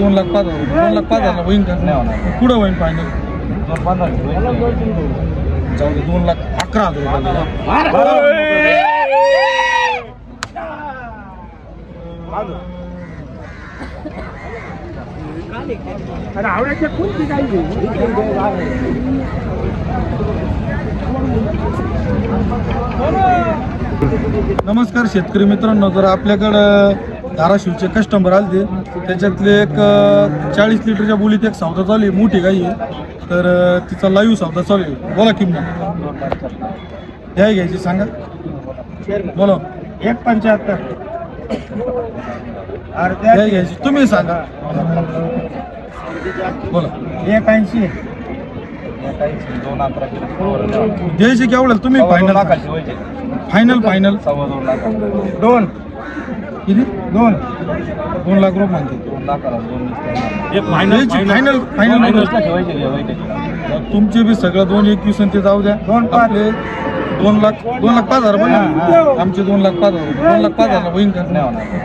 2,05,000 होईन का? कुठं होईन फायनल? 2,15,000 जाऊ दे. 2,11,000. नमस्कार शेतकरी मित्रांनो, जर आपल्याकडं धाराशिवचे कस्टमर आले त्याच्यातले एक 40 लिटरच्या बोलीत एक सौदा चालू आहे, मोठी गाई आहे. तर तिचा लाईव्ह सौदा चालू आहे. बोला किंमत काय घ्यायची सांगा. बोला. 1,75 काय घ्यायची तुम्ही सांगा. बोला. 1,80 द्यायची केवढं तुम्ही? फायनल फायनल 2 किती? 2 लाख रुपये म्हणते. फायनल तुमचे बी सगळं 2,21 ते जाऊ द्या. 2,05,000 पण आमचे 2,05,000 2,05,000 होईन का?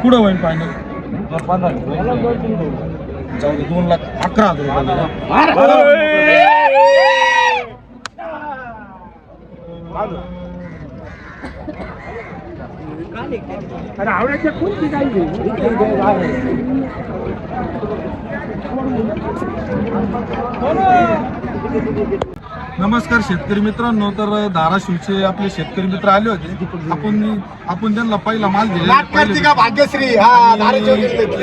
कुठं होईन फायनल? जाऊ दे. 2,11,000. नमस्कार शेतकरी मित्रांनो, तर धाराशिवचे आपले शेतकरी मित्र आले होते. आपण त्यांना पहिला माल दिला. भाग्यश्री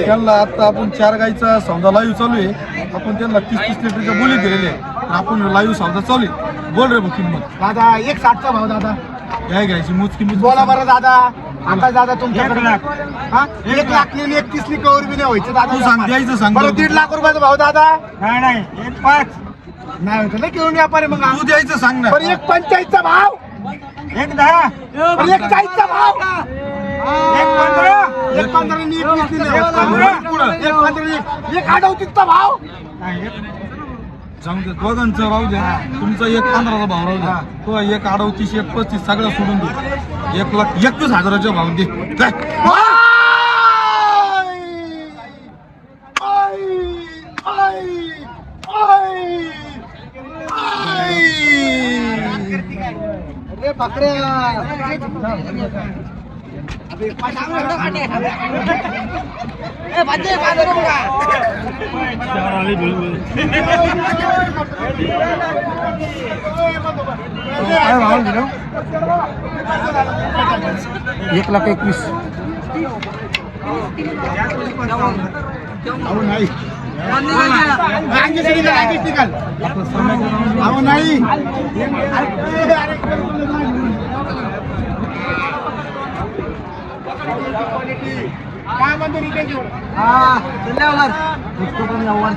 त्यांना आता आपण 4 गाईचा सौदा लाईव्ह चालू आहे. आपण त्यांना 30 लिटरच्या बोली दिलेली आहे. आपण लाईव्ह सौदा चालू आहे. बोल रे किंमत. दादा 1,60 चा भाव. दादा काय घ्यायची मोज किंमत बोला बरं दादा. आता दादा तुमच्याकडे 1,00,000 31 कवर बी नाही व्हायचं दादा. तू सांग, द्यायचं सांग. बरं 1,50,000 रुपयाचा भाव दादा. नाही 1,5 नाही होतं ना घेऊन व्यापारी. मग तू द्यायचं सांग ना. बरं 1,45 चा भाव. 1,10 1,40 चा भाव. 1,38 चा भाव. जाऊ दे. दोघांचं राहू द्या. तुमचा 1,15चा भाव राहू द्या. तो 1,38 1,35 सगळं सोडून दे. 1,21,000चा भाव दे. एक 1,21,000. नाही काय म्हणतो